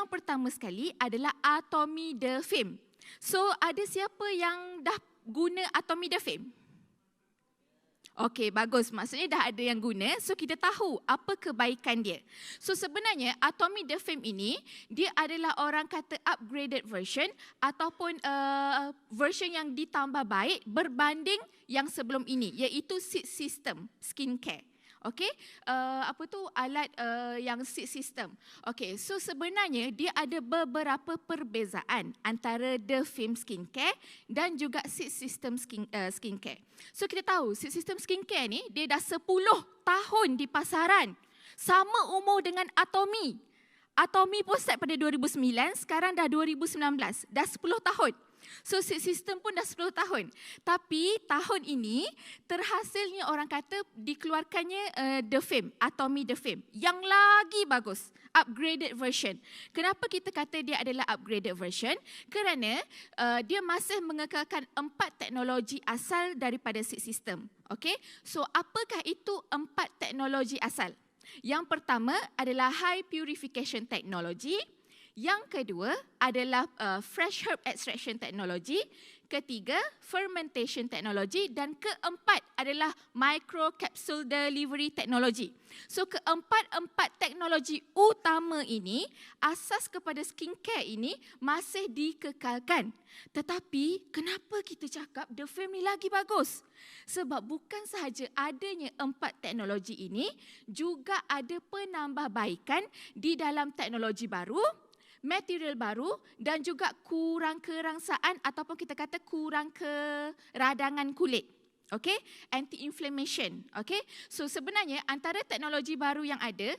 Yang pertama sekali adalah Atomidefame. So, ada siapa yang dah guna Atomidefame? Okey, bagus. Maksudnya dah ada yang guna, so kita tahu apa kebaikan dia. So sebenarnya Atomidefame ini, dia adalah orang kata upgraded version ataupun version yang ditambah baik berbanding yang sebelum ini, iaitu seed system skincare. Okey, apa tu alat yang seed system. Okey, so sebenarnya dia ada beberapa perbezaan antara Defame skincare dan juga seed system skincare. So kita tahu seed system skincare ni dia dah 10 tahun di pasaran. Sama umur dengan Atomy. Atomy pun start pada 2009, sekarang dah 2019, dah 10 tahun. So seed system pun dah 10 tahun. Tapi tahun ini terhasilnya orang kata dikeluarkannya Defame, Atomidefame yang lagi bagus, upgraded version. Kenapa kita kata dia adalah upgraded version? Kerana dia masih mengekalkan 4 teknologi asal daripada seed system. Okey, so apakah itu 4 teknologi asal? Yang pertama adalah high purification technology. Yang kedua adalah fresh herb extraction technology. Ketiga, fermentation technology. Dan keempat adalah micro capsule delivery technology. So keempat teknologi utama ini, asas kepada skincare ini masih dikekalkan. Tetapi kenapa kita cakap Defame ni lagi bagus? Sebab bukan sahaja adanya 4 teknologi ini, juga ada penambahbaikan di dalam teknologi baru, material baru dan juga kurang kerangsaan ataupun kita kata kurang keradangan kulit. Okey, anti-inflammation. Okey, so sebenarnya antara teknologi baru yang ada,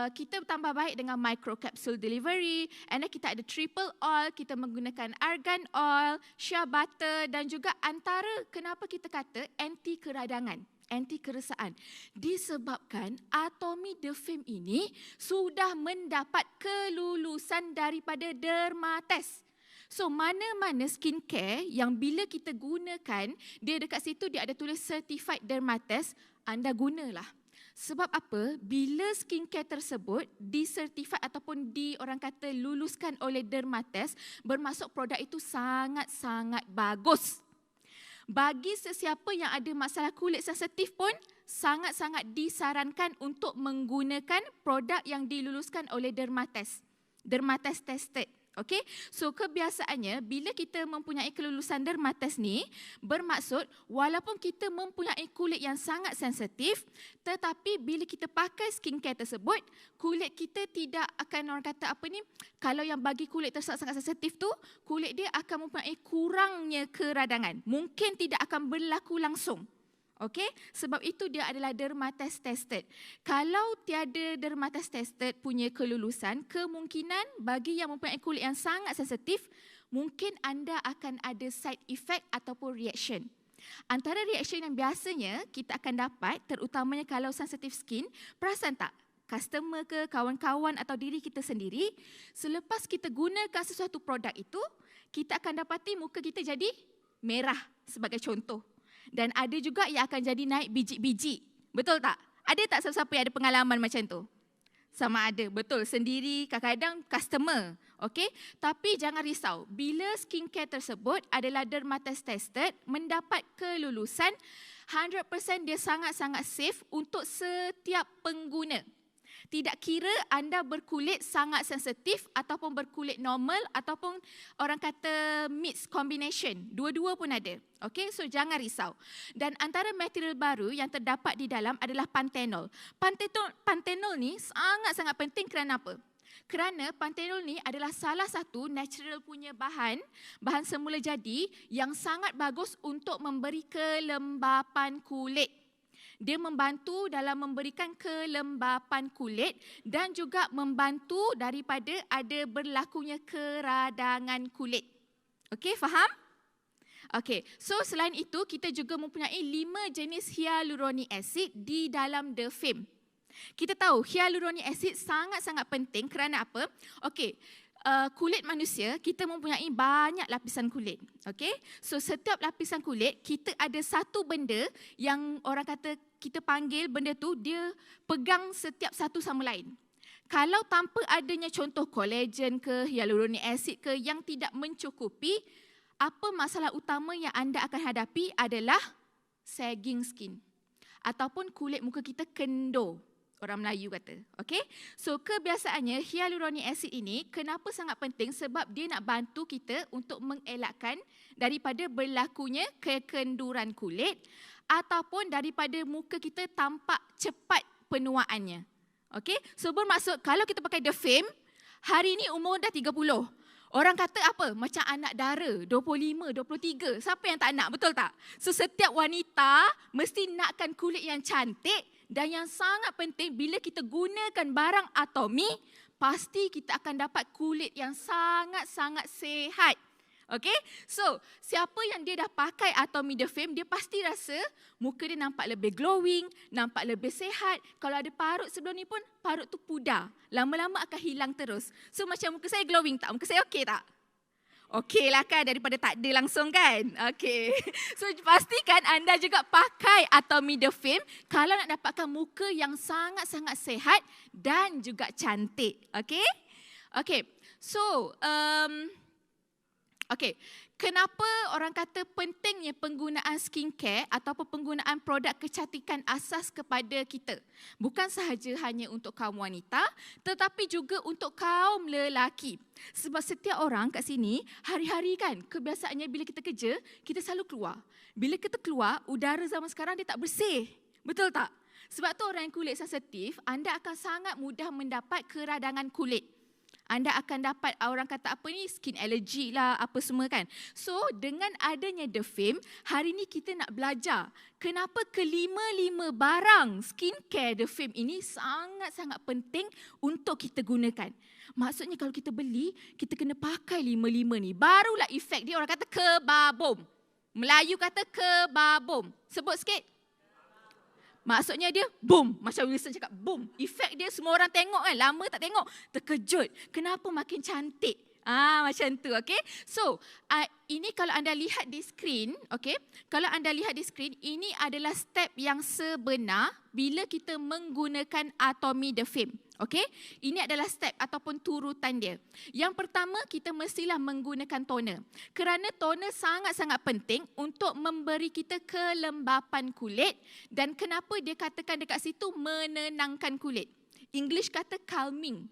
kita tambah baik dengan micro capsule delivery, and then kita ada triple oil, kita menggunakan argan oil, shea butter dan juga antara kenapa kita kata anti keradangan, anti keresaan, disebabkan Atomidefame ini sudah mendapat kelulusan daripada Dermatest. So mana-mana skincare yang bila kita gunakan, dia dekat situ dia ada tulis certified Dermatest, anda gunalah. Sebab apa? Bila skincare tersebut disertified ataupun orang kata luluskan oleh Dermatest, bermaksud produk itu sangat-sangat bagus. Bagi sesiapa yang ada masalah kulit sensitif pun sangat-sangat disarankan untuk menggunakan produk yang diluluskan oleh Dermatest. Dermatest tested. Okey, so kebiasaannya bila kita mempunyai kelulusan Dermatest ni, bermaksud walaupun kita mempunyai kulit yang sangat sensitif, tetapi bila kita pakai skincare tersebut, kulit kita tidak akan orang kata apa ni, kalau yang bagi kulit sangat sensitif tu, kulit dia akan mempunyai kurangnya keradangan. Mungkin tidak akan berlaku langsung. Okey, sebab itu dia adalah Dermatest tested. Kalau tiada Dermatest tested punya kelulusan, kemungkinan bagi yang mempunyai kulit yang sangat sensitif, mungkin anda akan ada side effect ataupun reaction. Antara reaction yang biasanya kita akan dapat, terutamanya kalau sensitive skin, perasan tak? Customer ke, kawan-kawan atau diri kita sendiri, selepas kita gunakan sesuatu produk itu, kita akan dapati muka kita jadi merah sebagai contoh. Dan ada juga yang akan jadi naik biji-biji. Betul tak? Ada tak siapa-siapa yang ada pengalaman macam tu? Sama ada, betul. Sendiri, kadang-kadang customer. Okey? Tapi jangan risau. Bila skincare tersebut adalah Dermatest tested, mendapat kelulusan, 100% dia sangat-sangat safe untuk setiap pengguna. Tidak kira anda berkulit sangat sensitif ataupun berkulit normal ataupun orang kata mixed combination. Dua-dua pun ada. Okey, so jangan risau. Dan antara material baru yang terdapat di dalam adalah panthenol. Panthenol ni sangat-sangat penting kerana apa? Kerana panthenol ni adalah salah satu natural punya bahan semula jadi yang sangat bagus untuk memberi kelembapan kulit. Dia membantu dalam memberikan kelembapan kulit dan juga membantu daripada ada berlakunya keradangan kulit. Okey, faham? Okey, so selain itu kita juga mempunyai 5 jenis hyaluronic acid di dalam Defame. Kita tahu hyaluronic acid sangat-sangat penting kerana apa? Okey, kulit manusia, kita mempunyai banyak lapisan kulit. Okey? So setiap lapisan kulit, kita ada satu benda yang orang kata kita panggil benda tu dia pegang setiap satu sama lain. kalau tanpa adanya contoh kolagen ke, hyaluronic acid ke yang tidak mencukupi, apa masalah utama yang anda akan hadapi adalah sagging skin. Ataupun kulit muka kita kendur. Orang Melayu kata. Okay? So kebiasaannya hyaluronic acid ini kenapa sangat penting? Sebab dia nak bantu kita untuk mengelakkan daripada berlakunya kekenduran kulit ataupun daripada muka kita tampak cepat penuaannya. Okay? So bermaksud kalau kita pakai Defame, hari ini umur dah 30. Orang kata apa? Macam anak dara, 25, 23. Siapa yang tak nak? Betul tak? So setiap wanita mesti nakkan kulit yang cantik. Dan yang sangat penting, bila kita gunakan barang Atomy, pasti kita akan dapat kulit yang sangat-sangat sihat. Okay? So, siapa yang dia dah pakai Atomy Defame, dia pasti rasa muka dia nampak lebih glowing, nampak lebih sihat. Kalau ada parut sebelum ni pun, parut tu pudar. Lama-lama akan hilang terus. So, macam muka saya glowing tak? Muka saya okey tak? Okey lah kan, daripada tak ada langsung kan. Okey. So pastikan anda juga pakai Atomy Defame kalau nak dapatkan muka yang sangat-sangat sihat dan juga cantik. Okey. Okey. So, okey. Kenapa orang kata pentingnya penggunaan skincare ataupun penggunaan produk kecantikan asas kepada kita? Bukan sahaja hanya untuk kaum wanita, tetapi juga untuk kaum lelaki. Sebab setiap orang kat sini, hari-hari kan, kebiasaannya bila kita kerja, kita selalu keluar. Bila kita keluar, udara zaman sekarang dia tak bersih. Betul tak? Sebab tu orang yang kulit sensitif, anda akan sangat mudah mendapat keradangan kulit. Anda akan dapat orang kata apa ni, skin allergy lah, apa semua kan. So, dengan adanya Defame, hari ni kita nak belajar kenapa kelima-lima barang skincare Defame ini sangat-sangat penting untuk kita gunakan. Maksudnya kalau kita beli, kita kena pakai lima-lima ni. Barulah efek dia, orang kata kebabom. Melayu kata kebabom. Sebut sikit. Maksudnya dia boom, macam Wilson cakap boom. Efek dia semua orang tengok kan, lama tak tengok, terkejut. Kenapa makin cantik? Macam tu, okey. So, ini kalau anda lihat di skrin, okey. Kalau anda lihat di skrin, ini adalah step yang sebenar bila kita menggunakan Atomy Defame. Okey, ini adalah step ataupun turutan dia. Yang pertama, kita mestilah menggunakan toner. Kerana toner sangat-sangat penting untuk memberi kita kelembapan kulit. Dan kenapa dia katakan dekat situ menenangkan kulit. English kata calming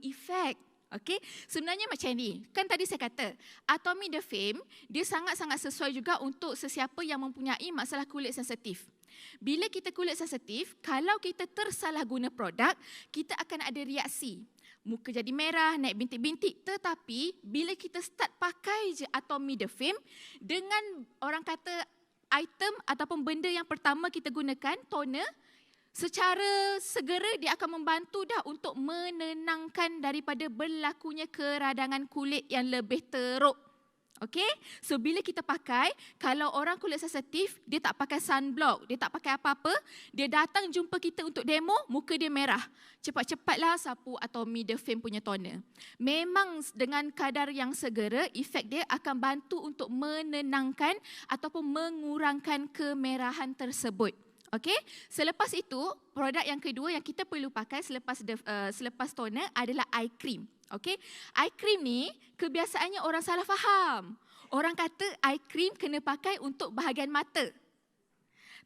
effect. Okey, sebenarnya macam ni. Kan tadi saya kata, Atomy Defame dia sangat-sangat sesuai juga untuk sesiapa yang mempunyai masalah kulit sensitif. Bila kita kulit sensitif, kalau kita tersalah guna produk, kita akan ada reaksi. Muka jadi merah, naik bintik-bintik. Tetapi bila kita start pakai je Atomy Defame, dengan orang kata item ataupun benda yang pertama kita gunakan, toner, secara segera dia akan membantu dah untuk menenangkan daripada berlakunya keradangan kulit yang lebih teruk. Okey, so bila kita pakai, kalau orang kulit sensitif, dia tak pakai sunblock, dia tak pakai apa-apa, dia datang jumpa kita untuk demo, muka dia merah. Cepat-cepatlah sapu Atomy Defame punya toner. Memang dengan kadar yang segera, efek dia akan bantu untuk menenangkan ataupun mengurangkan kemerahan tersebut. Okey, selepas itu, produk yang kedua yang kita perlu pakai selepas toner adalah eye cream. Okey, eye cream ni kebiasaannya orang salah faham. Orang kata eye cream kena pakai untuk bahagian mata.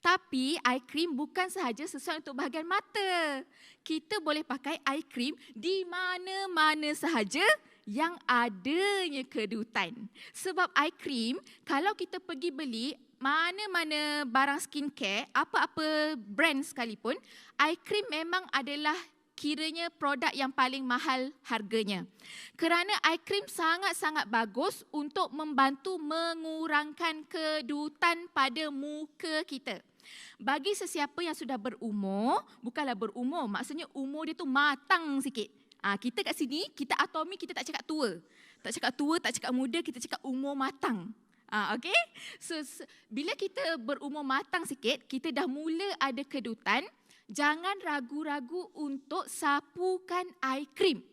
Tapi eye cream bukan sahaja sesuai untuk bahagian mata. Kita boleh pakai eye cream di mana-mana sahaja yang adanya kedutan. Sebab eye cream, kalau kita pergi beli mana-mana barang skincare, apa-apa brand sekalipun, eye cream memang adalah kiranya produk yang paling mahal harganya. Kerana eye cream sangat-sangat bagus untuk membantu mengurangkan kedutan pada muka kita. Bagi sesiapa yang sudah berumur, bukanlah berumur, maksudnya umur dia tu matang sikit. Kita kat sini, kita Atomy, kita tak cakap tua. Tak cakap tua, tak cakap muda, kita cakap umur matang. Okay? So, bila kita berumur matang sikit, kita dah mula ada kedutan, jangan ragu-ragu untuk sapukan eye cream.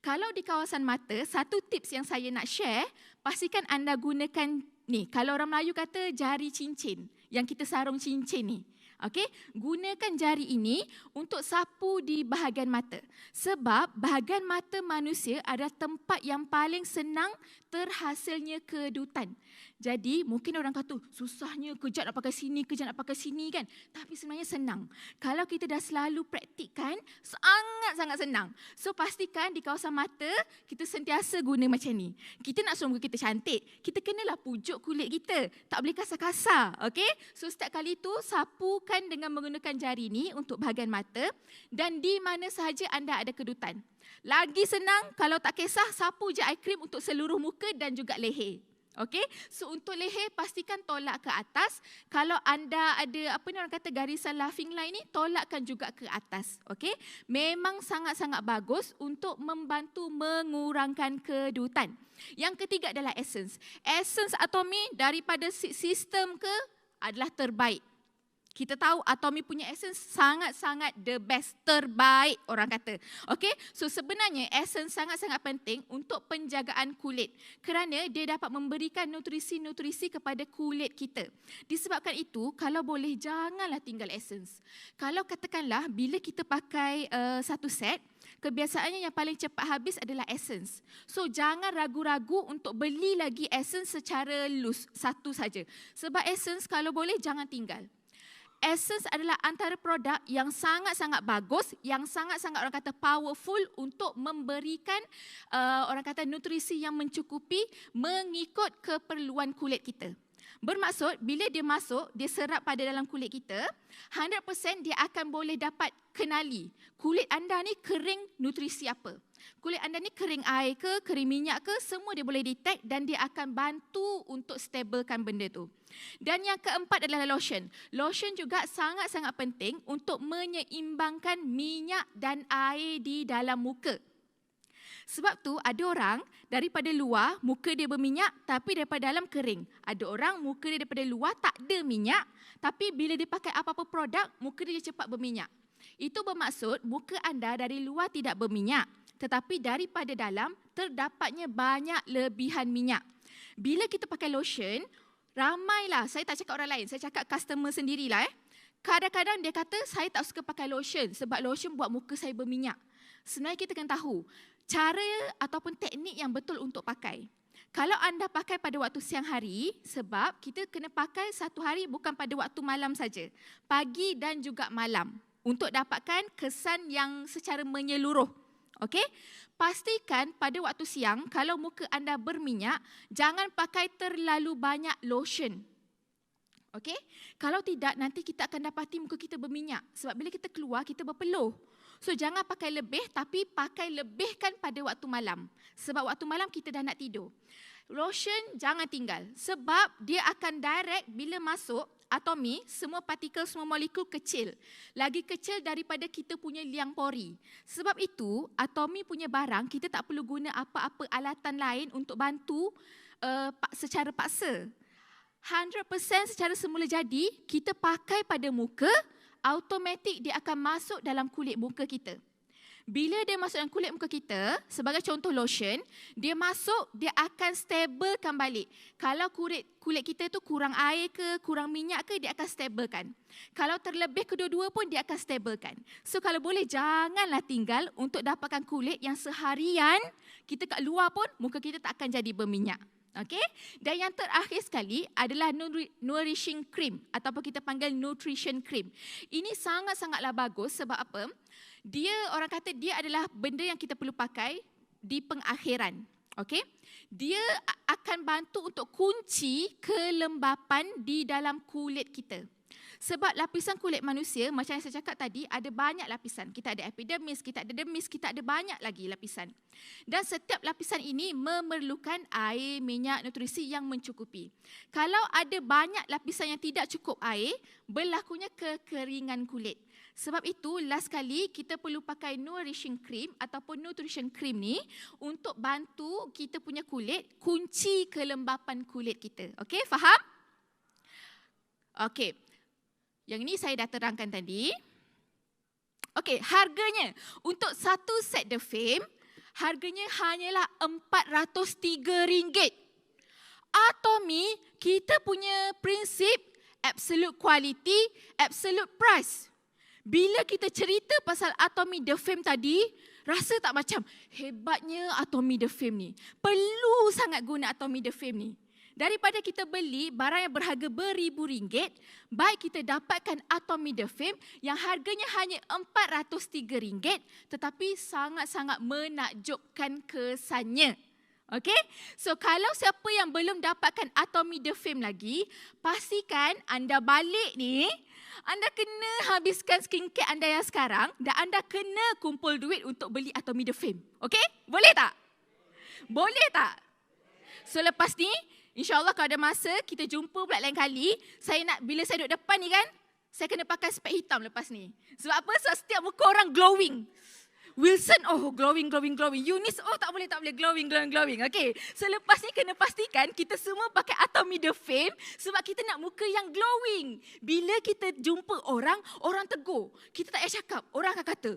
Kalau di kawasan mata, satu tips yang saya nak share, pastikan anda gunakan ni. Kalau orang Melayu kata jari cincin, yang kita sarung cincin ni. Okey, gunakan jari ini untuk sapu di bahagian mata. Sebab bahagian mata manusia adalah tempat yang paling senang terhasilnya kedutan. Jadi mungkin orang kata, susahnya kejap nak pakai sini, kejap nak pakai sini kan. Tapi sebenarnya senang. Kalau kita dah selalu praktikkan, sangat-sangat senang. So pastikan di kawasan mata, kita sentiasa guna macam ni. Kita nak suruh muka kita cantik, kita kenalah pujuk kulit kita. Tak boleh kasar-kasar. Okay? So setiap kali tu, sapukan dengan menggunakan jari ni untuk bahagian mata dan di mana sahaja anda ada kedutan. Lagi senang, kalau tak kisah, sapu je eye cream untuk seluruh muka dan juga leher. Okey, so untuk leher pastikan tolak ke atas. Kalau anda ada orang kata garisan laughing line ni, tolakkan juga ke atas. Okey, memang sangat-sangat bagus untuk membantu mengurangkan kedutan. Yang ketiga adalah essence. Essence Atomy daripada sistem ke adalah terbaik. Kita tahu Atomy punya essence sangat-sangat the best, terbaik orang kata. Okey, so sebenarnya essence sangat-sangat penting untuk penjagaan kulit kerana dia dapat memberikan nutrisi-nutrisi kepada kulit kita. Disebabkan itu, kalau boleh janganlah tinggal essence. Kalau katakanlah bila kita pakai satu set, kebiasaannya yang paling cepat habis adalah essence. So jangan ragu-ragu untuk beli lagi essence secara loose, satu saja. Sebab essence kalau boleh jangan tinggal. Essence adalah antara produk yang sangat-sangat bagus, yang sangat-sangat orang kata powerful untuk memberikan orang kata nutrisi yang mencukupi mengikut keperluan kulit kita. Bermaksud bila dia masuk, dia serap pada dalam kulit kita, 100% dia akan boleh dapat kenali kulit anda ni kering nutrisi apa. Kulit anda ni kering air ke, kering minyak ke, semua dia boleh detect dan dia akan bantu untuk stabilkan benda tu. Dan yang keempat adalah lotion. Lotion juga sangat-sangat penting untuk menyeimbangkan minyak dan air di dalam muka. Sebab tu ada orang daripada luar muka dia berminyak tapi daripada dalam kering. Ada orang muka dia daripada luar tak ada minyak tapi bila dia pakai apa-apa produk muka dia cepat berminyak. Itu bermaksud muka anda dari luar tidak berminyak tetapi daripada dalam terdapatnya banyak lebihan minyak. Bila kita pakai lotion, ramailah, saya tak cakap orang lain, saya cakap customer sendirilah. Kadang-kadang dia kata saya tak suka pakai lotion sebab lotion buat muka saya berminyak. Sebenarnya kita kena tahu cara ataupun teknik yang betul untuk pakai. Kalau anda pakai pada waktu siang hari, sebab kita kena pakai satu hari bukan pada waktu malam saja, pagi dan juga malam untuk dapatkan kesan yang secara menyeluruh. Okey? Pastikan pada waktu siang kalau muka anda berminyak, jangan pakai terlalu banyak lotion. Okey? Kalau tidak nanti kita akan dapati muka kita berminyak sebab bila kita keluar kita berpeluh. So jangan pakai lebih tapi pakai lebihkan pada waktu malam. Sebab waktu malam kita dah nak tidur. Lotion jangan tinggal sebab dia akan direct bila masuk Atomy, semua partikel, semua molekul kecil. Lagi kecil daripada kita punya liang pori. Sebab itu, Atomy punya barang, kita tak perlu guna apa-apa alatan lain untuk bantu secara paksa. 100% secara semula jadi, kita pakai pada muka, automatik dia akan masuk dalam kulit muka kita. Bila dia masuk dalam kulit muka kita, sebagai contoh lotion, dia masuk, dia akan stabilkan balik. Kalau kulit kita tu kurang air ke, kurang minyak ke, dia akan stabilkan. Kalau terlebih kedua-dua pun, dia akan stabilkan. So kalau boleh, janganlah tinggal untuk dapatkan kulit yang seharian, kita kat luar pun, muka kita tak akan jadi berminyak. Okay? Dan yang terakhir sekali adalah nourishing cream ataupun kita panggil nutrition cream. Ini sangat-sangatlah bagus sebab apa? Dia orang kata dia adalah benda yang kita perlu pakai di pengakhiran. Okay? Dia akan bantu untuk kunci kelembapan di dalam kulit kita. Sebab lapisan kulit manusia, macam yang saya cakap tadi, ada banyak lapisan. Kita ada epidermis, kita ada dermis, kita ada banyak lagi lapisan. Dan setiap lapisan ini memerlukan air, minyak, nutrisi yang mencukupi. Kalau ada banyak lapisan yang tidak cukup air, berlakunya kekeringan kulit. Sebab itu, last kali kita perlu pakai nourishing cream ataupun nutrition cream ni untuk bantu kita punya kulit, kunci kelembapan kulit kita. Okey, faham? Okey. Yang ini saya dah terangkan tadi. Okey, harganya untuk satu set The Fame, harganya hanyalah RM403. Atomy, kita punya prinsip absolute quality, absolute price. Bila kita cerita pasal Atomy The Fame tadi, rasa tak macam hebatnya Atomy The Fame ni. Perlu sangat guna Atomy The Fame ni. Daripada kita beli barang yang berharga beribu ringgit, baik kita dapatkan Atomy The Fame yang harganya hanya RM403, tetapi sangat-sangat menakjubkan kesannya. Okey? So kalau siapa yang belum dapatkan Atomy The Fame lagi, pastikan anda balik ni, anda kena habiskan skincare anda yang sekarang dan anda kena kumpul duit untuk beli Atomy The Fame. Okey? Boleh tak? Boleh tak? So lepas ni, InsyaAllah kalau ada masa, kita jumpa pula lain kali. Bila saya duduk depan ni kan, saya kena pakai spek hitam lepas ni. Sebab apa? Sebab setiap muka orang glowing. Wilson, oh glowing. Eunice, oh tak boleh, glowing. Okay, so lepas ni kena pastikan kita semua pakai Atomy The Fame sebab kita nak muka yang glowing. Bila kita jumpa orang tegur. Kita tak payah cakap, orang akan kata,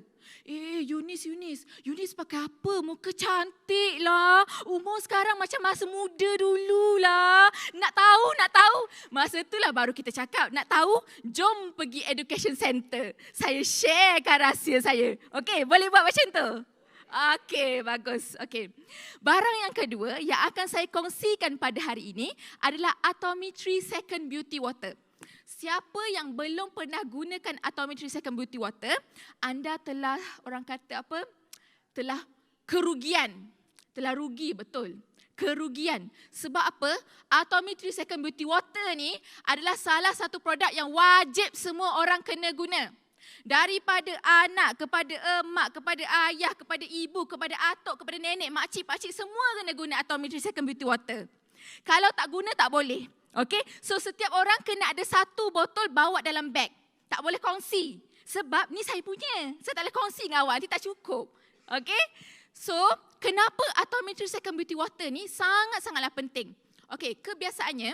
Eunice pakai apa? Muka cantik lah. Umur sekarang macam masa muda dulu lah. Nak tahu? Masa itulah baru kita cakap. Nak tahu? Jom pergi education center. Saya sharekan rahsia saya. Okey, boleh buat macam tu? Okey, bagus. Okey. Barang yang kedua yang akan saya kongsikan pada hari ini adalah Atomy 3 Second Beauty Water. Siapa yang belum pernah gunakan Atomy 3 Second Beauty Water, anda telah, orang kata apa? Telah kerugian. Telah rugi, betul. Kerugian. Sebab apa? Atomy 3 Second Beauty Water ni adalah salah satu produk yang wajib semua orang kena guna. Daripada anak, kepada emak, kepada ayah, kepada ibu, kepada atuk, kepada nenek, makcik, pakcik, semua kena guna Atomy 3 Second Beauty Water. Kalau tak guna, tak boleh. Okey, so setiap orang kena ada satu botol bawa dalam beg. Tak boleh kongsi. Sebab ni saya punya. Saya tak boleh kongsi dengan awak, nanti tak cukup. Okey, so kenapa Atomy 3 Second Beauty Water ni sangat-sangatlah penting. Okey, kebiasaannya,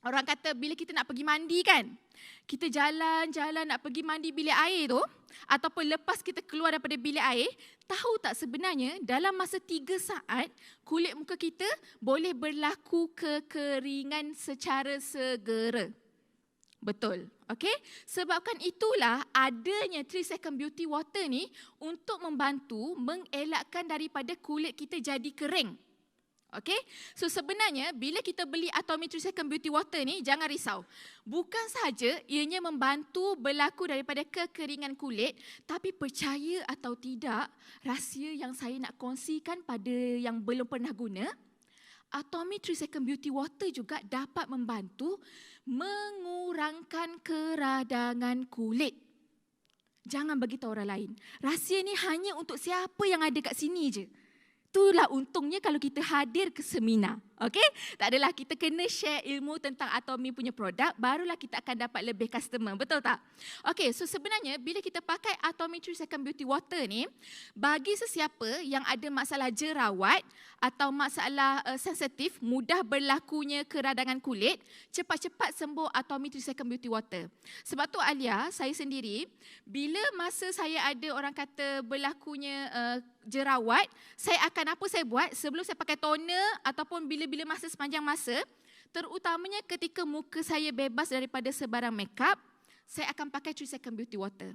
orang kata bila kita nak pergi mandi kan, kita jalan-jalan nak pergi mandi bilik air tu, ataupun lepas kita keluar daripada bilik air, tahu tak sebenarnya dalam masa 3 saat, kulit muka kita boleh berlaku kekeringan secara segera. Betul. Okey? Sebabkan itulah adanya 3 Second Beauty Water ni untuk membantu mengelakkan daripada kulit kita jadi kering. Okey, so sebenarnya bila kita beli Atomy 3 Second Beauty Water ni, jangan risau. Bukan sahaja ianya membantu berlaku daripada kekeringan kulit, tapi percaya atau tidak, rahsia yang saya nak kongsikan pada yang belum pernah guna, Atomy 3 Second Beauty Water juga dapat membantu mengurangkan keradangan kulit. Jangan beritahu orang lain. Rahsia ni hanya untuk siapa yang ada kat sini je. Itulah untungnya kalau kita hadir ke seminar. Okey? Tak adalah, kita kena share ilmu tentang Atomy punya produk, barulah kita akan dapat lebih customer. Betul tak? Okey, so sebenarnya bila kita pakai Atomy 3 Second Beauty Water ni, bagi sesiapa yang ada masalah jerawat atau masalah sensitif, mudah berlakunya keradangan kulit, cepat-cepat sembuh Atomy 3 Second Beauty Water. Sebab tu Alia, saya sendiri, bila masa saya ada orang kata berlakunya jerawat, saya buat sebelum saya pakai toner ataupun bila masa sepanjang masa, terutamanya ketika muka saya bebas daripada sebarang makeup, saya akan pakai 3 Second Beauty Water.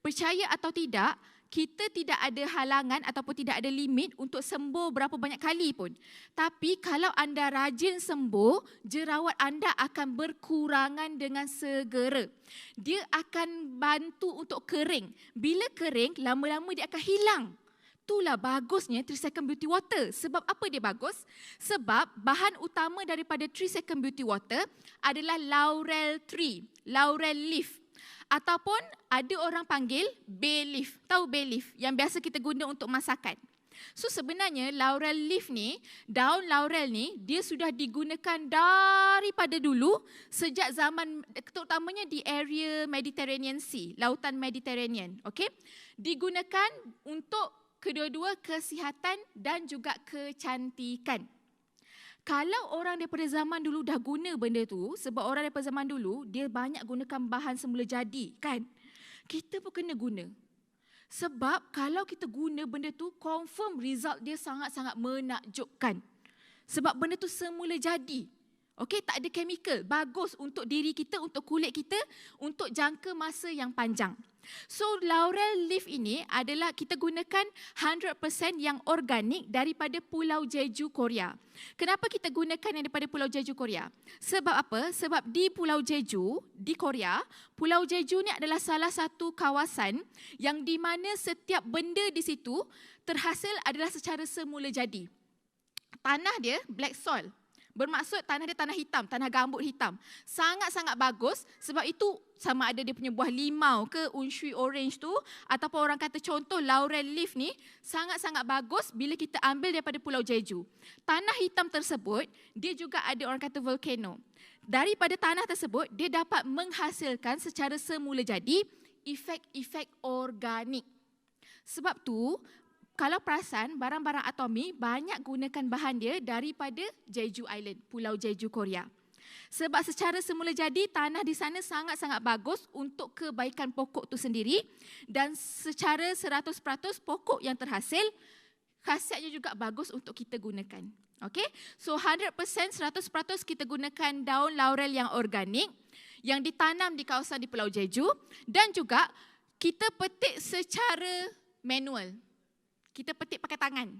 Percaya atau tidak, kita tidak ada halangan ataupun tidak ada limit untuk sembuh berapa banyak kali pun. Tapi kalau anda rajin sembuh, jerawat anda akan berkurangan dengan segera. Dia akan bantu untuk kering. Bila kering, lama-lama dia akan hilang. Itulah bagusnya 3 Second Beauty Water. Sebab apa dia bagus? Sebab bahan utama daripada 3 Second Beauty Water adalah laurel tree, laurel leaf. Ataupun ada orang panggil bay leaf. Tahu bay leaf yang biasa kita guna untuk masakan. So sebenarnya laurel leaf ni, daun laurel ni, dia sudah digunakan daripada dulu, sejak zaman, terutamanya di area Mediterranean Sea, lautan Mediterranean. Okay? Digunakan untuk kedua-dua kesihatan dan juga kecantikan. Kalau orang daripada zaman dulu dah guna benda tu, sebab orang daripada zaman dulu, dia banyak gunakan bahan semula jadi, kan? Kita pun kena guna. Sebab kalau kita guna benda tu, confirm result dia sangat-sangat menakjubkan. Sebab benda tu semula jadi. Okey, tak ada chemical. Bagus untuk diri kita, untuk kulit kita, untuk jangka masa yang panjang. So, laurel leaf ini adalah kita gunakan 100% yang organik daripada Pulau Jeju, Korea. Kenapa kita gunakan yang daripada Pulau Jeju, Korea? Sebab apa? Sebab di Pulau Jeju, di Korea, Pulau Jeju ni adalah salah satu kawasan yang di mana setiap benda di situ terhasil adalah secara semula jadi. Tanah dia black soil. Bermaksud tanah dia tanah hitam, tanah gambut hitam. Sangat-sangat bagus sebab itu sama ada dia punya buah limau ke unshui orange tu ataupun orang kata contoh laurel leaf ni sangat-sangat bagus bila kita ambil daripada Pulau Jeju. Tanah hitam tersebut dia juga ada orang kata volcano. Daripada tanah tersebut dia dapat menghasilkan secara semula jadi efek-efek organik. Sebab tu kalau perasan, barang-barang atomi banyak gunakan bahan dia daripada Jeju Island, Pulau Jeju, Korea. Sebab secara semula jadi, tanah di sana sangat-sangat bagus untuk kebaikan pokok tu sendiri dan secara 100% pokok yang terhasil, khasiatnya juga bagus untuk kita gunakan. Okay? So 100%, 100% kita gunakan daun laurel yang organik yang ditanam di kawasan di Pulau Jeju dan juga kita petik secara manual. Kita petik pakai tangan.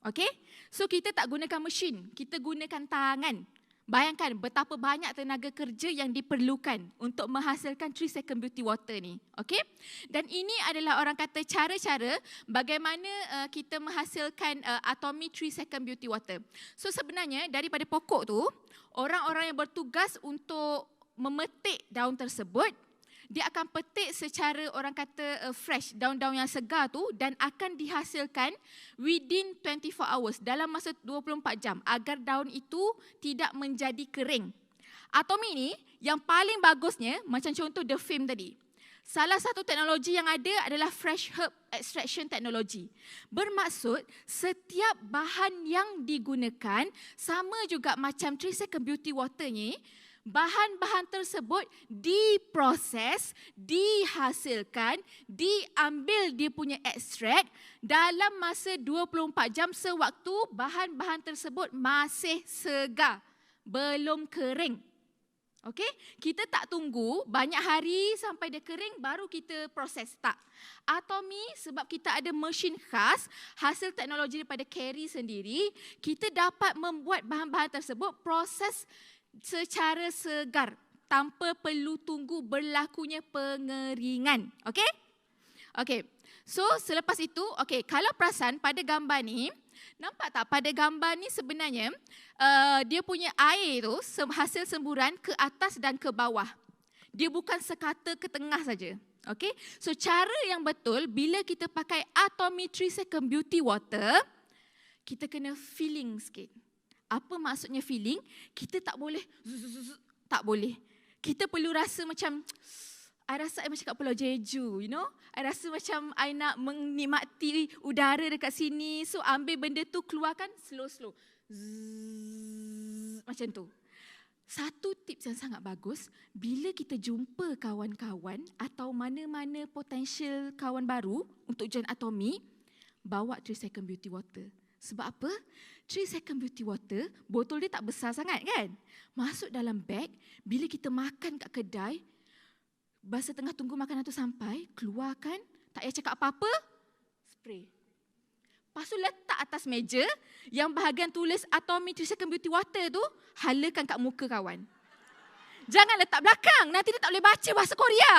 Okey? So kita tak gunakan mesin, kita gunakan tangan. Bayangkan betapa banyak tenaga kerja yang diperlukan untuk menghasilkan 3 second beauty water ni. Okey? Dan ini adalah orang kata cara-cara bagaimana kita menghasilkan Atomy 3 second beauty water. So sebenarnya daripada pokok tu, orang-orang yang bertugas untuk memetik daun tersebut, dia akan petik secara orang kata fresh, daun-daun yang segar tu dan akan dihasilkan within 24 hours, dalam masa 24 jam agar daun itu tidak menjadi kering. Atomy ni yang paling bagusnya macam contoh the film tadi. Salah satu teknologi yang ada adalah fresh herb extraction technology. Bermaksud setiap bahan yang digunakan sama juga macam 3 second beauty water ni, bahan-bahan tersebut diproses, dihasilkan, diambil dia punya ekstrak dalam masa 24 jam sewaktu bahan-bahan tersebut masih segar, belum kering. Okey, kita tak tunggu banyak hari sampai dia kering baru kita proses, tak. Atomy sebab kita ada mesin khas, hasil teknologi daripada Carey sendiri, kita dapat membuat bahan-bahan tersebut proses secara segar tanpa perlu tunggu berlakunya pengeringan. Okey? Okey. So selepas itu, okey, kalau perasan pada gambar ni, nampak tak pada gambar ni sebenarnya dia punya air tu hasil semburan ke atas dan ke bawah. Dia bukan sekata ke tengah saja. Okey? So cara yang betul bila kita pakai Atomy 3 second beauty water, kita kena feeling sikit. Apa maksudnya feeling? Kita tak boleh, tak boleh. Kita perlu rasa macam, I rasa I macam kat Pulau Jeju, you know. I rasa macam I nak menikmati udara dekat sini. So ambil benda tu, keluarkan slow-slow. Macam tu. Satu tips yang sangat bagus, bila kita jumpa kawan-kawan atau mana-mana potensial kawan baru untuk join Atomy, bawa 3 second beauty water. Sebab apa? 3 second beauty water, botol dia tak besar sangat kan? Masuk dalam beg, bila kita makan kat kedai, masa tengah tunggu makanan tu sampai, keluarkan, tak payah cakap apa-apa, spray. Lepas tu letak atas meja, yang bahagian tulis Atomy 3 second beauty water tu, halakan kat muka kawan. Jangan letak belakang, nanti dia tak boleh baca bahasa Korea.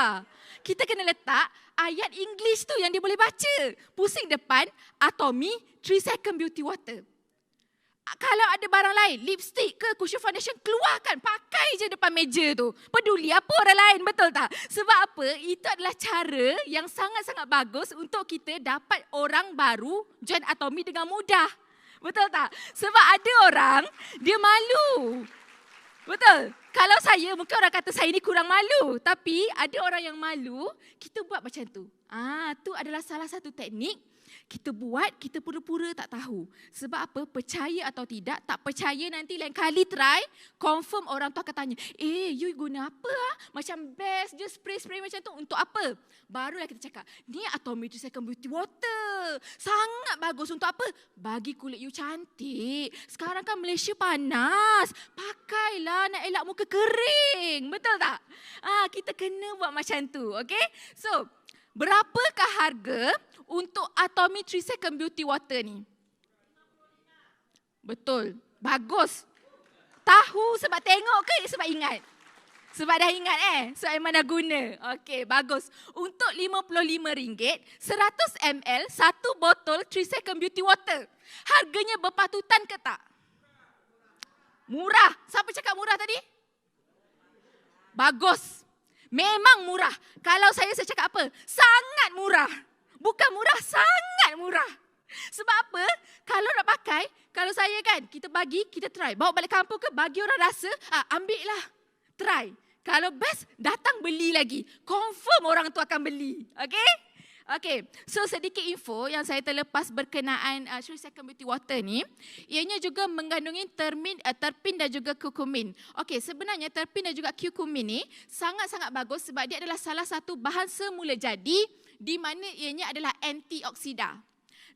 Kita kena letak ayat English tu yang dia boleh baca. Pusing depan, Atomy 3 second beauty water. Kalau ada barang lain, lipstick ke cushion foundation, keluarkan, pakai je depan meja tu. Peduli apa orang lain, betul tak? Sebab apa? Itu adalah cara yang sangat-sangat bagus untuk kita dapat orang baru join Atomy dengan mudah. Betul tak? Sebab ada orang, dia malu. Betul? Kalau saya, mungkin orang kata saya ni kurang malu. Tapi ada orang yang malu, kita buat macam tu. Tu adalah salah satu teknik Kita buat, kita pura-pura tak tahu. Sebab apa? Percaya atau tidak, tak percaya nanti lain kali try, confirm orang tu akan tanya, you guna apa? Macam best je spray-spray macam tu, untuk apa? Barulah kita cakap, ni Atomic 3 Second Beauty Water. Sangat bagus untuk apa? Bagi kulit you cantik. Sekarang kan Malaysia panas. Pakailah nak elak muka kering. Betul tak? Kita kena buat macam tu. Okay? So, berapakah harga untuk Atomic 3 Second Beauty Water ni? Betul. Bagus. Tahu sebab tengok ke sebab ingat? Sebab dah ingat Sebab memang dah guna. Okey, bagus. Untuk RM55, 100 ml, satu botol 3 Second Beauty Water. Harganya berpatutan ke tak? Murah. Siapa cakap murah tadi? Bagus. Memang murah. Kalau saya cakap apa? Sangat murah. Bukan murah, sangat murah. Sebab apa? Kalau nak pakai, kalau saya kan, kita bagi, kita try. Bawa balik kampung ke, bagi orang rasa, ambil lah. Try. Kalau best, datang beli lagi. Confirm orang tu akan beli. Okay? Okay, so sedikit info yang saya terlepas berkenaan 3 Second Beauty Water ni. Ianya juga mengandungi terpin dan juga kurkumin. Okay, sebenarnya terpin dan juga kurkumin ni sangat-sangat bagus sebab dia adalah salah satu bahan semula jadi di mana ianya adalah antioksida.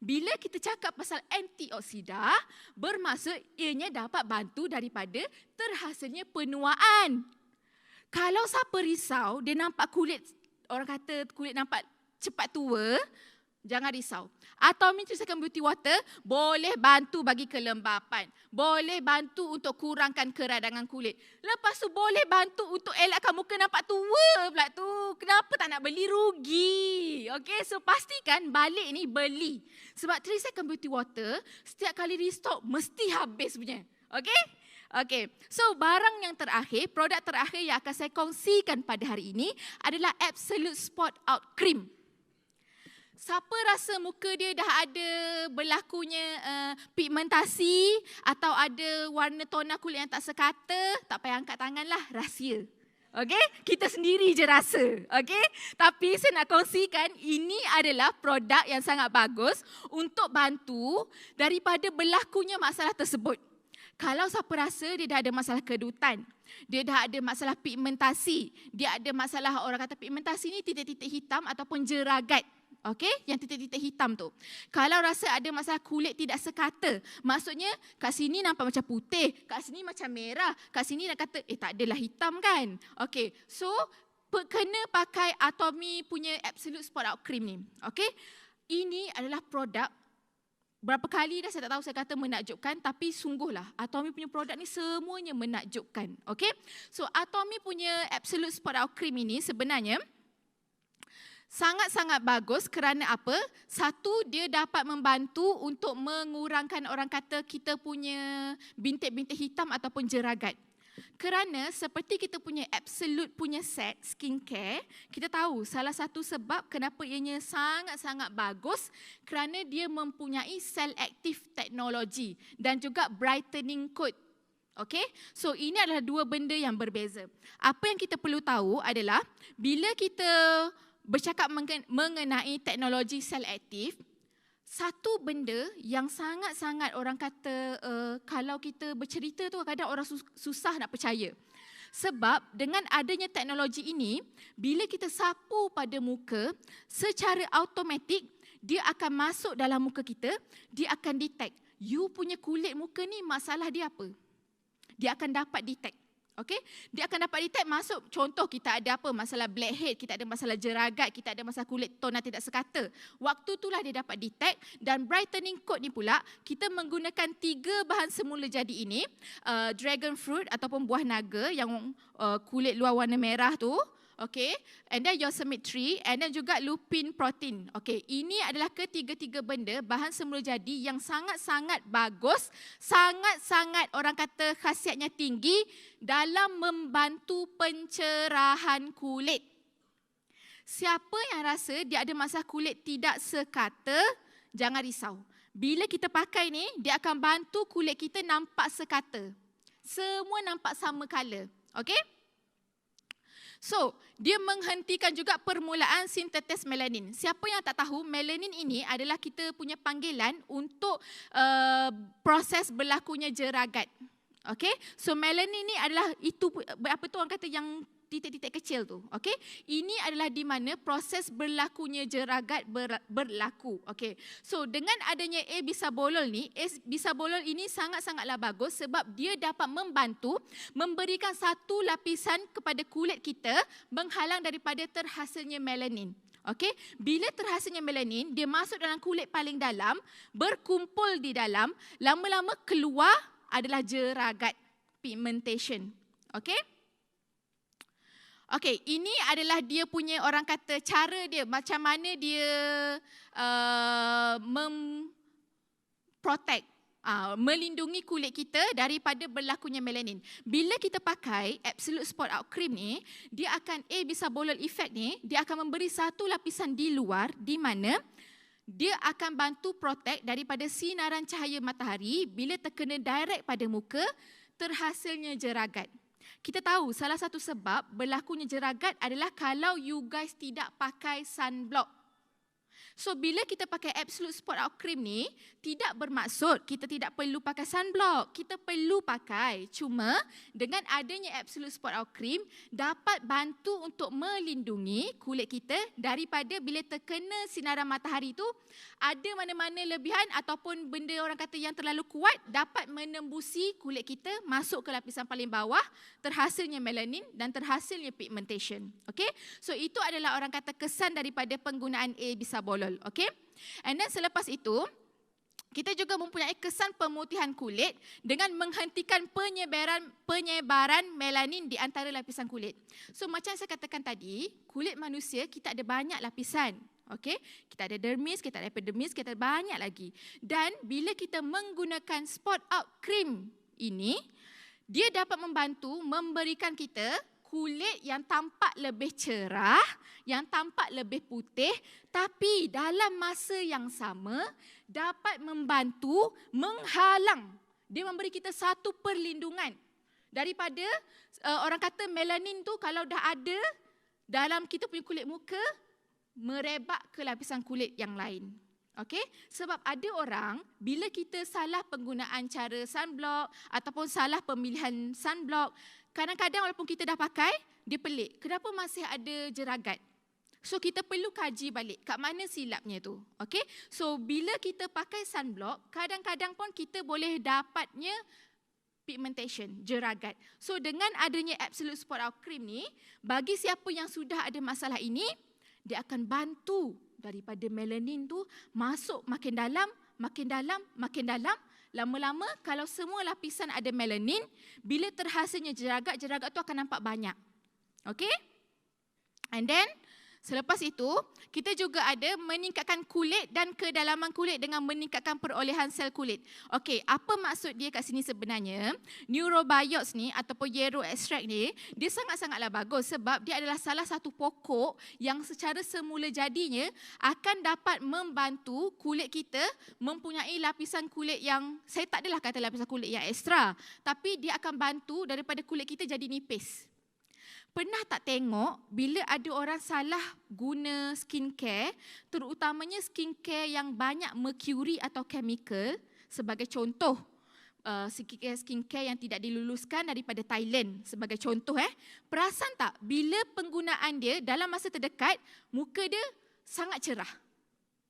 Bila kita cakap pasal antioksida, bermaksud ianya dapat bantu daripada terhasilnya penuaan. Kalau siapa risau, dia nampak kulit, orang kata kulit nampak cepat tua, jangan risau. Atomic 3 Second Beauty Water boleh bantu bagi kelembapan. Boleh bantu untuk kurangkan keradangan kulit. Lepas tu boleh bantu untuk elakkan muka nampak tua pula tu. Kenapa tak nak beli? Rugi. Okay, so pastikan balik ni beli. Sebab 3 Second Beauty Water, setiap kali restock mesti habis punya. Okay? Okay, so barang yang terakhir, produk terakhir yang akan saya kongsikan pada hari ini adalah Absolute Spot Out Cream. Siapa rasa muka dia dah ada berlakunya pigmentasi atau ada warna tona kulit yang tak sekata, tak payah angkat tangan lah, rahsia. Okay? Kita sendiri je rasa. Okay? Tapi saya nak kongsikan ini adalah produk yang sangat bagus untuk bantu daripada berlakunya masalah tersebut. Kalau siapa rasa dia dah ada masalah kedutan, dia dah ada masalah pigmentasi, dia ada masalah, orang kata pigmentasi ni titik-titik hitam ataupun jeragat. Okey, yang titik-titik hitam tu. Kalau rasa ada masalah kulit tidak sekata, maksudnya kat sini nampak macam putih, kat sini macam merah, kat sini nak kata tak adalah hitam kan. Okey, so kena pakai Atomy punya Absolute Spot Out Cream ni. Okey, ini adalah produk, berapa kali dah saya tak tahu saya kata menakjubkan, tapi sungguhlah Atomy punya produk ni semuanya menakjubkan. Okey, so Atomy punya Absolute Spot Out Cream ini sebenarnya sangat-sangat bagus kerana apa? Satu, dia dapat membantu untuk mengurangkan, orang kata, kita punya bintik-bintik hitam ataupun jeragat. Kerana seperti kita punya Absolute punya set skincare, kita tahu salah satu sebab kenapa ianya sangat-sangat bagus kerana dia mempunyai cell active teknologi dan juga brightening coat. Okay, so ini adalah dua benda yang berbeza. Apa yang kita perlu tahu adalah bila kita bercakap mengenai teknologi sel aktif, satu benda yang sangat-sangat orang kata kalau kita bercerita tu kadang orang susah nak percaya. Sebab dengan adanya teknologi ini, bila kita sapu pada muka, secara automatik dia akan masuk dalam muka kita, dia akan detect. You punya kulit muka ni masalah dia apa? Dia akan dapat detect. Okay? Dia akan dapat detect masuk, contoh kita ada apa, masalah blackhead, kita ada masalah jeragat, kita ada masalah kulit tona tidak sekata. Waktu itulah dia dapat detect. Dan brightening coat ni pula, kita menggunakan 3 bahan semula jadi ini, dragon fruit ataupun buah naga yang kulit luar warna merah tu. Okay, and then Yosemite tree, and then juga lupin protein. Okay, ini adalah ketiga-tiga benda bahan semula jadi yang sangat-sangat bagus, sangat-sangat orang kata khasiatnya tinggi dalam membantu pencerahan kulit. Siapa yang rasa dia ada masalah kulit tidak sekata, jangan risau. Bila kita pakai ni, dia akan bantu kulit kita nampak sekata. Semua nampak sama color. Okay? So, dia menghentikan juga permulaan sintesis melanin. Siapa yang tak tahu, melanin ini adalah kita punya panggilan untuk proses berlakunya jeragat. Okay, so melanin ni adalah itu, apa tu orang kata yang titik-titik kecil tu. Okay, ini adalah di mana proses berlakunya jeragat berlaku. Okay, so dengan adanya A bisabolol ni, A bisabolol ini sangat-sangatlah bagus sebab dia dapat membantu memberikan satu lapisan kepada kulit kita menghalang daripada terhasilnya melanin. Okey, bila terhasilnya melanin, dia masuk dalam kulit paling dalam, berkumpul di dalam, lama-lama keluar adalah jeragat, pigmentation. Okey? Okey, ini adalah dia punya orang kata cara dia, macam mana dia protect, melindungi kulit kita daripada berlakunya melanin. Bila kita pakai Absolute Spot Out Cream ni, dia akan bisabolol effect ni, dia akan memberi satu lapisan di luar di mana dia akan bantu protect daripada sinaran cahaya matahari bila terkena direct pada muka, terhasilnya jeragat. Kita tahu salah satu sebab berlakunya jeragat adalah kalau you guys tidak pakai sunblock. So, bila kita pakai Absolute Spot Out Cream ni, tidak bermaksud kita tidak perlu pakai sunblock. Kita perlu pakai. Cuma, dengan adanya Absolute Spot Out Cream, dapat bantu untuk melindungi kulit kita daripada bila terkena sinaran matahari tu, ada mana-mana lebihan ataupun benda orang kata yang terlalu kuat, dapat menembusi kulit kita, masuk ke lapisan paling bawah, terhasilnya melanin dan terhasilnya pigmentation. Okay? So, itu adalah orang kata kesan daripada penggunaan A bisabolol. Okay? And then selepas itu, kita juga mempunyai kesan pemutihan kulit dengan menghentikan penyebaran melanin di antara lapisan kulit. So macam saya katakan tadi, kulit manusia kita ada banyak lapisan. Okay? Kita ada dermis, kita ada epidermis, kita ada banyak lagi. Dan bila kita menggunakan spot out cream ini, dia dapat membantu memberikan kita kulit yang tampak lebih cerah, yang tampak lebih putih, tapi dalam masa yang sama dapat membantu menghalang. Dia memberi kita satu perlindungan daripada orang kata melanin tu kalau dah ada dalam kita punya kulit muka, merebak ke lapisan kulit yang lain. Okey, sebab ada orang bila kita salah penggunaan cara sunblock ataupun salah pemilihan sunblock, kadang-kadang walaupun kita dah pakai, dia pelik. Kenapa masih ada jeragat? So, kita perlu kaji balik kat mana silapnya tu. Okay? So, bila kita pakai sunblock, kadang-kadang pun kita boleh dapatnya pigmentation, jeragat. So, dengan adanya Absolute Spot Out Cream ni, bagi siapa yang sudah ada masalah ini, dia akan bantu daripada melanin tu masuk makin dalam, makin dalam, makin dalam. Lama-lama kalau semua lapisan ada melanin, bila terhasilnya jeragat, jeragat tu akan nampak banyak. Okay? And then, selepas itu, kita juga ada meningkatkan kulit dan kedalaman kulit dengan meningkatkan perolehan sel kulit. Okey, apa maksud dia kat sini sebenarnya? Neurobiotes ni ataupun Yarrow extract ni, dia sangat-sangatlah bagus sebab dia adalah salah satu pokok yang secara semula jadinya akan dapat membantu kulit kita mempunyai lapisan kulit yang, saya tak adalah kata lapisan kulit yang ekstra, tapi dia akan bantu daripada kulit kita jadi nipis. Pernah tak tengok bila ada orang salah guna skincare, terutamanya skincare yang banyak merkuri atau chemical, sebagai contoh skincare yang tidak diluluskan daripada Thailand sebagai contoh. Perasan tak bila penggunaan dia dalam masa terdekat, muka dia sangat cerah.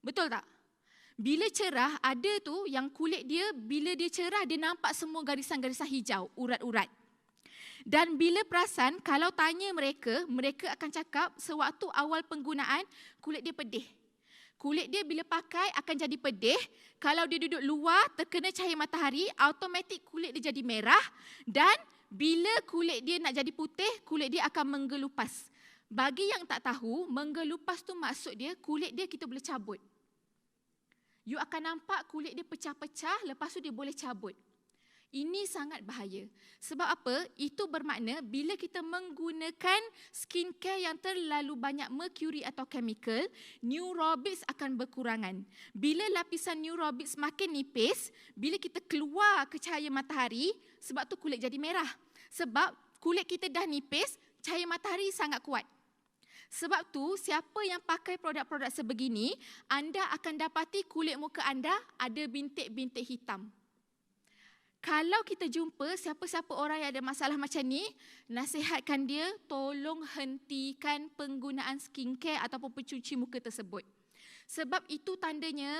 Betul tak? Bila cerah, ada tu yang kulit dia, bila dia cerah, dia nampak semua garisan-garisan hijau, urat-urat. Dan bila perasan, kalau tanya mereka, mereka akan cakap sewaktu awal penggunaan, kulit dia pedih. Kulit dia bila pakai akan jadi pedih. Kalau dia duduk luar, terkena cahaya matahari, automatik kulit dia jadi merah. Dan bila kulit dia nak jadi putih, kulit dia akan menggelupas. Bagi yang tak tahu, menggelupas tu maksud dia, kulit dia kita boleh cabut. You akan nampak kulit dia pecah-pecah, lepas tu dia boleh cabut. Ini sangat bahaya. Sebab apa? Itu bermakna bila kita menggunakan skincare yang terlalu banyak merkuri atau chemical, neurobics akan berkurangan. Bila lapisan neurobics makin nipis, bila kita keluar ke cahaya matahari, sebab tu kulit jadi merah. Sebab kulit kita dah nipis, cahaya matahari sangat kuat. Sebab tu, siapa yang pakai produk-produk sebegini, anda akan dapati kulit muka anda ada bintik-bintik hitam. Kalau kita jumpa siapa-siapa orang yang ada masalah macam ni, nasihatkan dia tolong hentikan penggunaan skincare ataupun pencuci muka tersebut. Sebab itu tandanya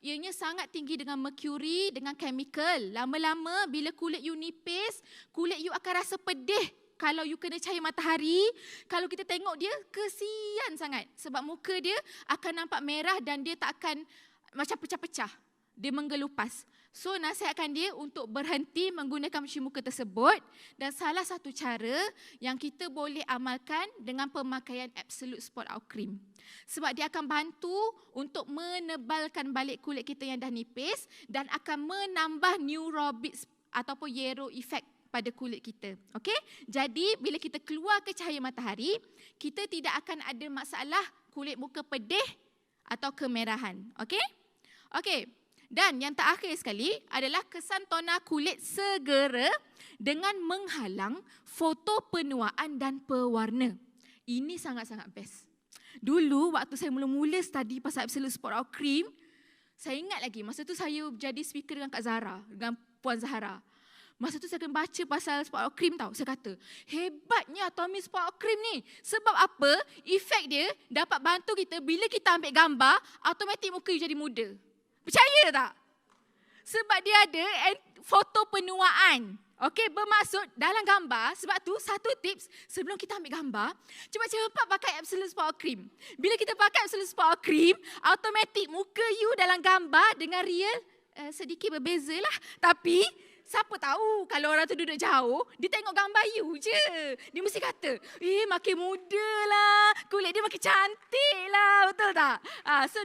ianya sangat tinggi dengan merkuri, dengan chemical. Lama-lama bila kulit you nipis, kulit you akan rasa pedih. Kalau you kena cahaya matahari, kalau kita tengok dia, kesian sangat. Sebab muka dia akan nampak merah dan dia tak akan macam pecah-pecah. Dia menggelupas. So, nasihatkan dia untuk berhenti menggunakan pencuci muka tersebut. Dan salah satu cara yang kita boleh amalkan dengan pemakaian Absolute Spot Out Cream. Sebab dia akan bantu untuk menebalkan balik kulit kita yang dah nipis dan akan menambah neurobics ataupun yellow effect pada kulit kita. Okey? Jadi, bila kita keluar ke cahaya matahari, kita tidak akan ada masalah kulit muka pedih atau kemerahan. Okey? Okey. Dan yang terakhir sekali adalah kesan toner kulit segera dengan menghalang foto penuaan dan pewarna. Ini sangat-sangat best. Dulu waktu saya mula-mula study pasal Absolute Spot Out Cream, saya ingat lagi masa tu saya jadi speaker dengan Kak Zahra, dengan Puan Zahra. Masa tu saya akan baca pasal Spot Out Cream tau. Saya kata, hebatnya Atomy Spot Out Cream ni. Sebab apa? Efek dia dapat bantu kita bila kita ambil gambar, automatik muka you jadi muda. Percaya tak? Sebab dia ada foto penuaan. Okey, bermaksud dalam gambar, sebab tu satu tips sebelum kita ambil gambar, cepat-cepat pakai Absolute Spot Out Cream. Bila kita pakai Absolute Spot Out Cream, automatik muka you dalam gambar dengan real sedikit berbeza lah. Tapi siapa tahu kalau orang tu duduk jauh, dia tengok gambar you je. Dia mesti kata, makin muda lah, kulit dia makin cantik lah, betul tak? So,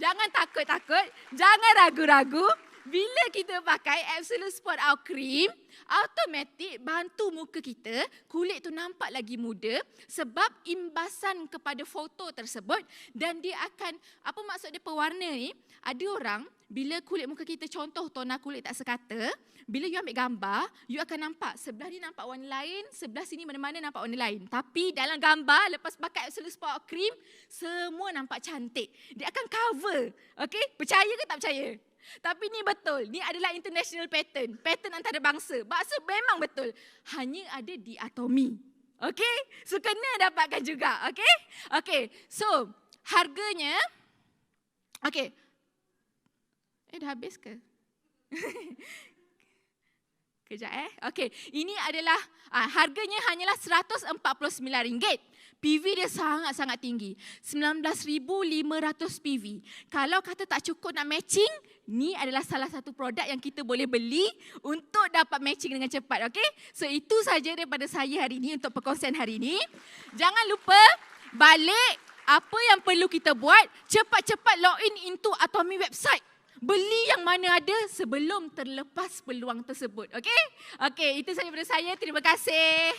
jangan takut-takut, jangan ragu-ragu. Bila kita pakai Absolute Spot Out Cream, automatik bantu muka kita, kulit tu nampak lagi muda sebab imbasan kepada foto tersebut dan dia akan, apa maksud dia pewarna ni? Ada orang, bila kulit muka kita contoh toner kulit tak sekata, bila you ambil gambar, you akan nampak sebelah ni nampak warna lain, sebelah sini mana-mana nampak warna lain. Tapi dalam gambar, lepas pakai Absolute Spot Out Cream, semua nampak cantik. Dia akan cover. Okay? Percaya ke tak percaya? Tapi ni betul. Ni adalah international pattern. Pattern antarabangsa. Maksud memang betul. Hanya ada di Atomy. Okay? So, kena dapatkan juga. Okay? Okay. So, harganya. Okay. Dah habis ke? Kejap Okey, ini adalah harganya hanyalah RM149. PV dia sangat-sangat tinggi. 19,500 PV. Kalau kata tak cukup nak matching, ni adalah salah satu produk yang kita boleh beli untuk dapat matching dengan cepat. Okey? So itu saja daripada saya hari ini untuk perkongsian hari ini. Jangan lupa balik apa yang perlu kita buat, cepat-cepat login into Atomy website. Beli yang mana ada sebelum terlepas peluang tersebut. Okey? Okey, itu saja daripada saya. Terima kasih.